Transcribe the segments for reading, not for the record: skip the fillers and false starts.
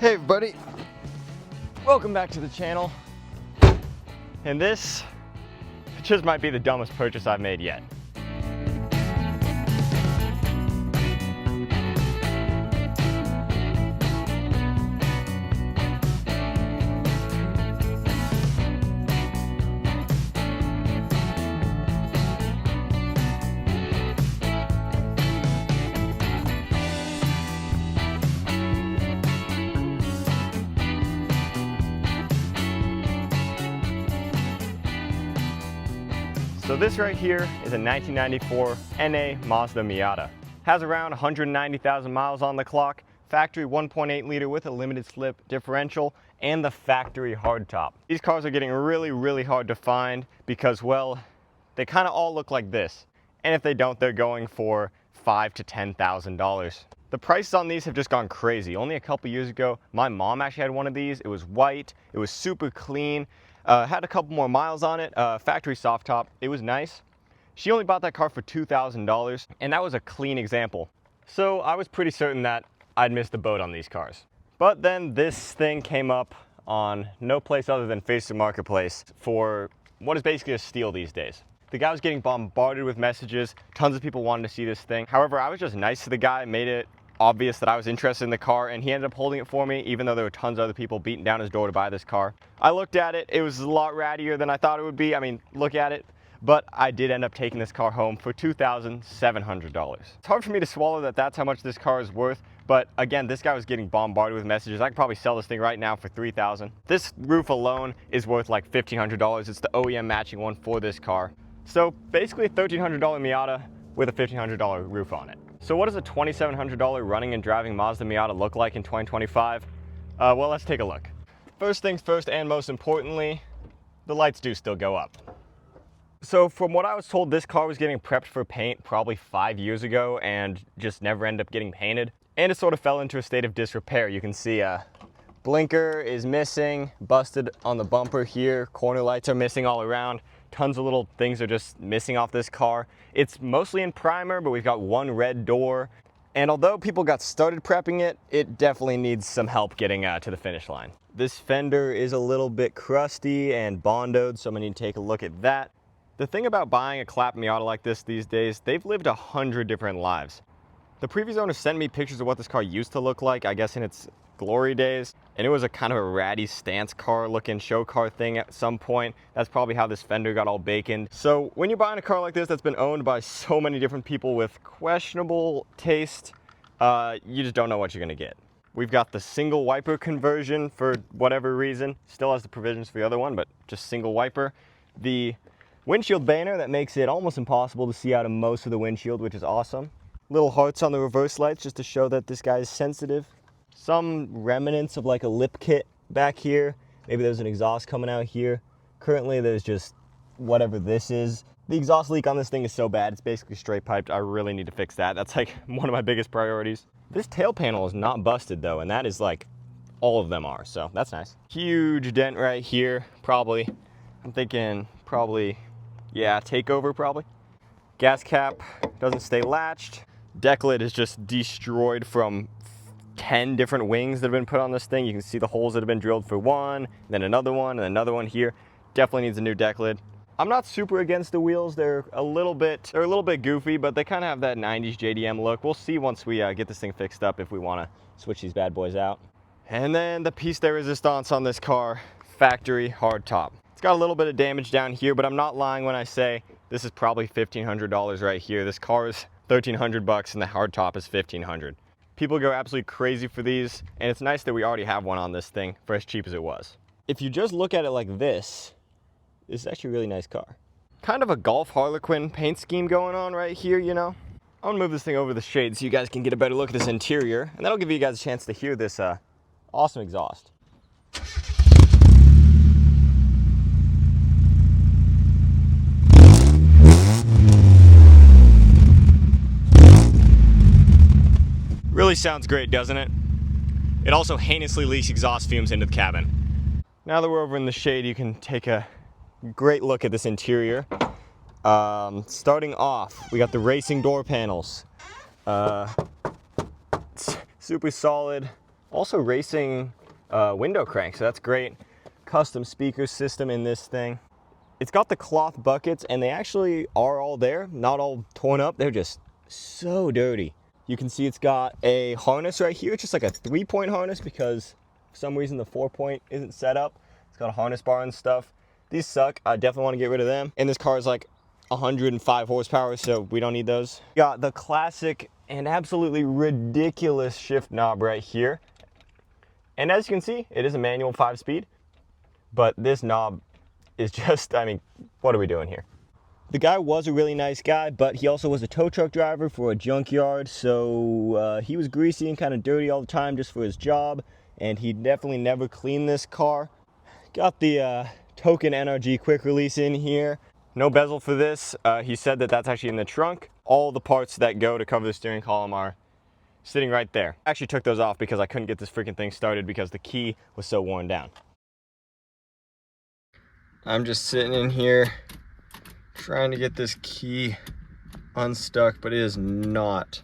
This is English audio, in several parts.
Hey everybody, welcome back to the channel. And this just might be the dumbest purchase I've made yet. So this right here is a 1994 NA Mazda Miata. Has around 190,000 miles on the clock, factory 1.8 liter with a limited slip differential, and the factory hardtop. These cars are getting really hard to find because, well, they kind of all look like this. And if they don't, they're going for $5,000 to $10,000. The prices on these have just gone crazy. Only a couple years ago, my mom actually had one of these. It was white, it was super clean. Had a couple more miles on it, factory soft top. It was nice. She only bought that car for $2,000, and that was a clean example. So I was pretty certain that I'd missed the boat on these cars. But then this thing came up on no place other than Facebook Marketplace for what is basically a steal these days. The guy was getting bombarded with messages. Tons of people wanted to see this thing. However, I was just nice to the guy, made it obvious that I was interested in the car, and he ended up holding it for me even though there were tons of other people beating down his door to buy this car. I looked at it, it was a lot rattier than I thought it would be. I mean, look at it. But I did end up taking this car home for $2,700. It's hard for me to swallow that that's how much this car is worth, but again, this guy was getting bombarded with messages. I could probably sell this thing right now for $3,000. This roof alone is worth like $1,500. It's the OEM matching one for this car. So basically a $1,300 Miata with a $1,500 roof on it. So what does a $2,700 running and driving Mazda Miata look like in 2025? Well, let's take a look. First things first, and most importantly, the lights do still go up. So from what I was told, this car was getting prepped for paint probably 5 years ago and just never ended up getting painted. And it sort of fell into a state of disrepair. You can see blinker is missing, busted on the bumper here, corner lights are missing all around. Tons of little things are just missing off this car. It's mostly in primer, but we've got one red door. And although people got started prepping it, it definitely needs some help getting to the finish line. This fender is a little bit crusty and bondoed, so I'm gonna need to take a look at that. The thing about buying a clap Miata like this these days, they've lived 100 different lives. The previous owner sent me pictures of what this car used to look like, I guess in its glory days, and it was a kind of a ratty stance car looking show car thing at some point. That's probably how this fender got all baconed. So when you're buying a car like this that's been owned by so many different people with questionable taste, you just don't know what you're gonna get. We've got the single wiper conversion for whatever reason. Still has the provisions for the other one, but just single wiper. The windshield banner that makes it almost impossible to see out of most of the windshield, which is awesome. Little hearts on the reverse lights just to show that this guy is sensitive. Some remnants of like a lip kit back here. Maybe there's an exhaust coming out here. Currently there's just whatever this is. The exhaust leak on this thing is so bad, it's basically straight piped. I really need to fix that. That's like one of my biggest priorities. This tail panel is not busted though, and that is like all of them are, so that's nice. Huge dent right here, probably. I'm thinking probably, yeah, takeover probably. Gas cap doesn't stay latched. Deck lid is just destroyed from 10 different wings that have been put on this thing. You can see the holes that have been drilled for one, then another one, and another one here. Definitely needs a new deck lid. I'm not super against the wheels. They're a little bit goofy, but they kind of have that 90s JDM look. We'll see once we get this thing fixed up if we want to switch these bad boys out. And then the piece de resistance on this car, factory hardtop. It's got a little bit of damage down here, but I'm not lying when I say this is probably $1,500 right here. This car is $1,300 bucks and the hardtop is $1,500. People go absolutely crazy for these, and it's nice that we already have one on this thing for as cheap as it was. If you just look at it like this is actually a really nice car. Kind of a Golf Harlequin paint scheme going on right here, you know? I'm gonna move this thing over the shade so you guys can get a better look at this interior, and that'll give you guys a chance to hear this awesome exhaust. Really sounds great, doesn't it? It also heinously leaks exhaust fumes into the cabin. Now that we're over in the shade, you can take a great look at this interior. Starting off, we got the racing door panels. Super solid. Also racing window crank, so that's great. Custom speaker system in this thing. It's got the cloth buckets, and they actually are all there, not all torn up. They're just so dirty. You can see it's got a harness right here. It's just like a 3-point harness because for some reason the 4-point isn't set up. It's got a harness bar and stuff. These suck. I definitely want to get rid of them. And this car is like 105 horsepower, so we don't need those. Got the classic and absolutely ridiculous shift knob right here. And as you can see, it is a manual 5-speed, but this knob is just, I mean, what are we doing here? The guy was a really nice guy, but he also was a tow truck driver for a junkyard, so he was greasy and kind of dirty all the time just for his job, and he definitely never cleaned this car. Got the token NRG quick release in here. No bezel for this. He said that that's actually in the trunk. All the parts that go to cover the steering column are sitting right there. I actually took those off because I couldn't get this freaking thing started because the key was so worn down. I'm just sitting in here trying to get this key unstuck, but it is not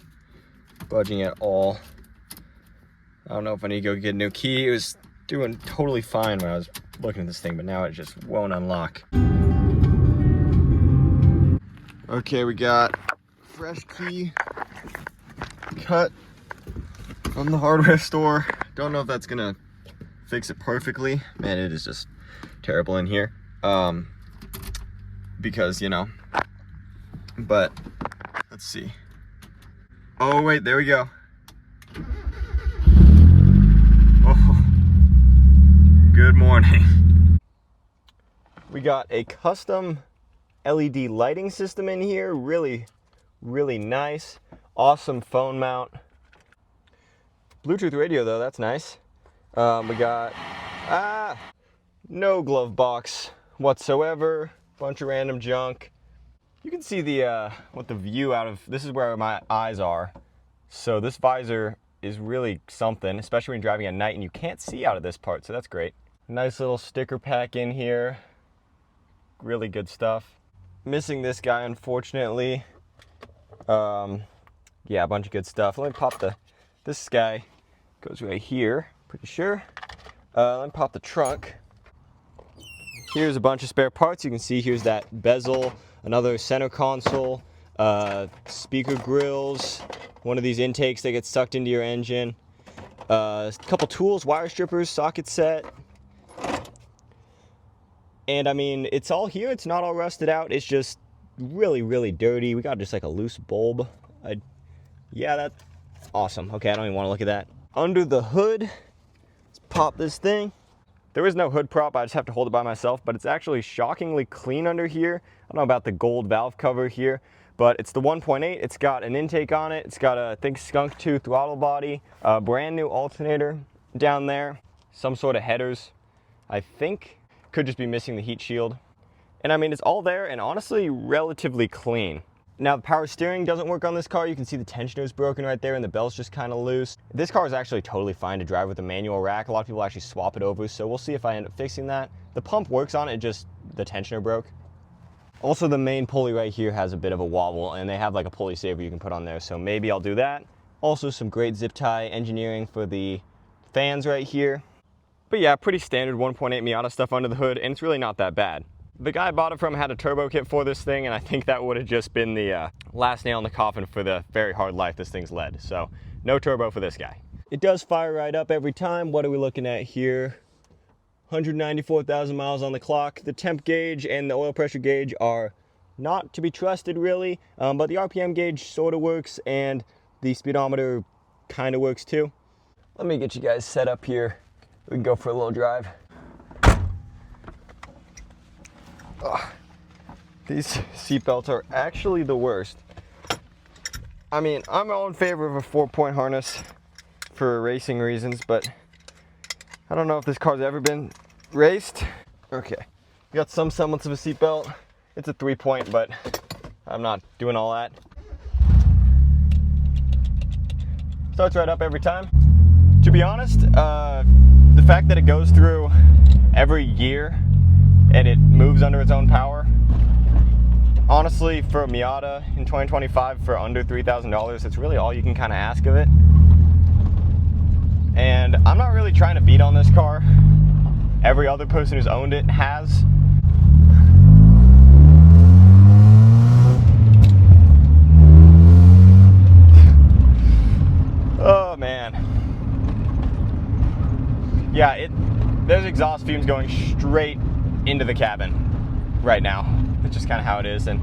budging at all. I don't know if I need to go get a new key. It was doing totally fine when I was looking at this thing, but now it just won't unlock. Okay, we got fresh key cut from the hardware store. Don't know if that's gonna fix it perfectly. Man, it is just terrible in here. Because, you know, but let's see. Oh wait, there we go. Oh, good morning. We got a custom LED lighting system in here. Really, really nice. Awesome phone mount. Bluetooth radio though, that's nice. We got no glove box whatsoever. Bunch of random junk. You can see the what the view out of this is where my eyes are. So this visor is really something, especially when you're driving at night and you can't see out of this part, so that's great. Nice little sticker pack in here. Really good stuff. Missing this guy, unfortunately. Yeah, a bunch of good stuff. Let me pop this guy goes right here, pretty sure. Let me pop the trunk. Here's a bunch of spare parts. You can see here's that bezel, another center console, speaker grills, one of these intakes that gets sucked into your engine, a couple tools, wire strippers, socket set. And I mean, it's all here. It's not all rusted out. It's just really, really dirty. We got just like a loose bulb. Yeah, that's awesome. Okay, I don't even want to look at that. Under the hood, let's pop this thing. There is no hood prop, I just have to hold it by myself, but it's actually shockingly clean under here. I don't know about the gold valve cover here, but it's the 1.8. It's got an intake on it. It's got a, I think, skunk tooth throttle body, a brand new alternator down there, some sort of headers, I think. Could just be missing the heat shield. And I mean, it's all there and honestly relatively clean. Now, the power steering doesn't work on this car. You can see the tensioner is broken right there and the belt's just kind of loose. This car is actually totally fine to drive with a manual rack. A lot of people actually swap it over, so we'll see if I end up fixing that. The pump works on it, just the tensioner broke. Also, the main pulley right here has a bit of a wobble, and they have like a pulley saver you can put on there, so maybe I'll do that. Also, some great zip tie engineering for the fans right here. But yeah, pretty standard 1.8 Miata stuff under the hood, and it's really not that bad. The guy I bought it from had a turbo kit for this thing, and I think that would have just been the last nail in the coffin for the very hard life this thing's led. So no turbo for this guy. It does fire right up every time. What are we looking at here? 194,000 miles on the clock. The temp gauge and the oil pressure gauge are not to be trusted really, but the RPM gauge sort of works, and the speedometer kind of works too. Let me get you guys set up here. We can go for a little drive. Ugh. These seatbelts are actually the worst. I mean, I'm all in favor of a 4-point harness for racing reasons, but I don't know if this car's ever been raced. Okay, we got some semblance of a seatbelt. It's a 3-point, but I'm not doing all that. Starts right up every time. To be honest, the fact that it goes through every year and it moves under its own power, honestly, for a Miata in 2025 for under $3,000, it's really all you can kind of ask of it. and I'm not really trying to beat on this car. Every other person who's owned it has. Oh man. Yeah, there's exhaust fumes going straight into the cabin right now. It's just kind of how it is, and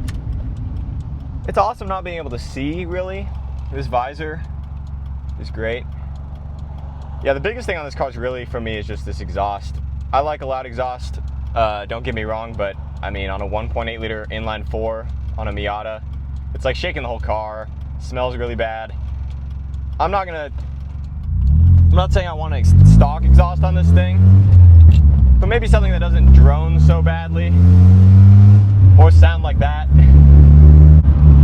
it's awesome not being able to see, really. This visor is great. Yeah, the biggest thing on this car is really, for me, is just this exhaust. I like a loud exhaust, don't get me wrong, but I mean, on a 1.8 liter inline 4 on a Miata, it's like shaking the whole car. Smells really bad. I'm not saying I want to stock exhaust on this thing, but maybe something that doesn't drone so badly or sound like that.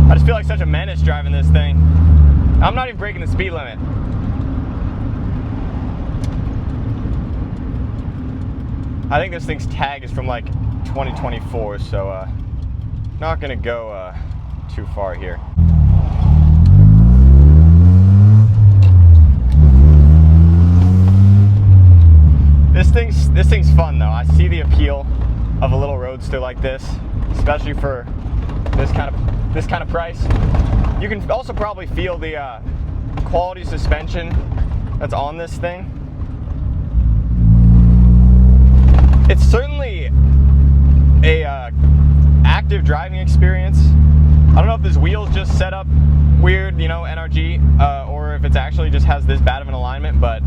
I just feel like such a menace driving this thing. I'm not even breaking the speed limit. I think this thing's tag is from like 2024, so not gonna go too far here. This thing's fun though. I see the appeal of a little roadster like this, especially for this kind of price. You can also probably feel the quality suspension that's on this thing. It's certainly a active driving experience. I don't know if this wheel's just set up weird, you know, NRG, or if it's actually just has this bad of an alignment, but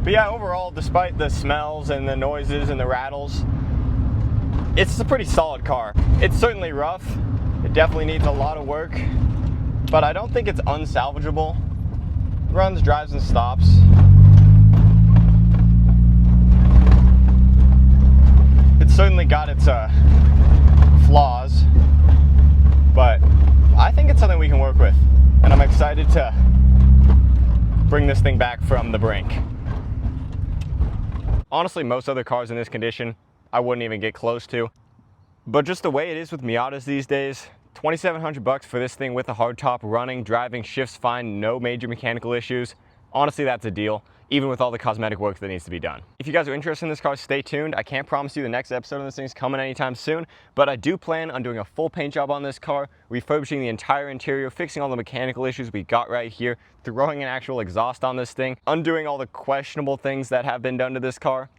yeah, overall, despite the smells and the noises and the rattles, it's a pretty solid car. It's certainly rough. It definitely needs a lot of work, but I don't think it's unsalvageable. Runs, drives, and stops. It's certainly got its flaws, but I think it's something we can work with, and I'm excited to bring this thing back from the brink. Honestly, most other cars in this condition, I wouldn't even get close to. But just the way it is with Miatas these days, $2,700 for this thing with a hardtop, running, driving, shifts fine, no major mechanical issues. Honestly, that's a deal, even with all the cosmetic work that needs to be done. If you guys are interested in this car, stay tuned. I can't promise you the next episode on this thing's coming anytime soon, but I do plan on doing a full paint job on this car, refurbishing the entire interior, fixing all the mechanical issues we got right here, throwing an actual exhaust on this thing, undoing all the questionable things that have been done to this car,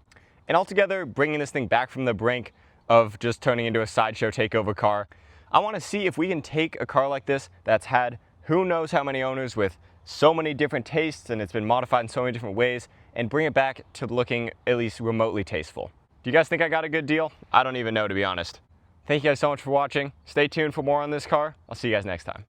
and altogether bringing this thing back from the brink of just turning into a sideshow takeover car. I want to see if we can take a car like this that's had who knows how many owners with so many different tastes, and it's been modified in so many different ways, and bring it back to looking at least remotely tasteful. Do you guys think I got a good deal? I don't even know, to be honest. Thank you guys so much for watching. Stay tuned for more on this car. I'll see you guys next time.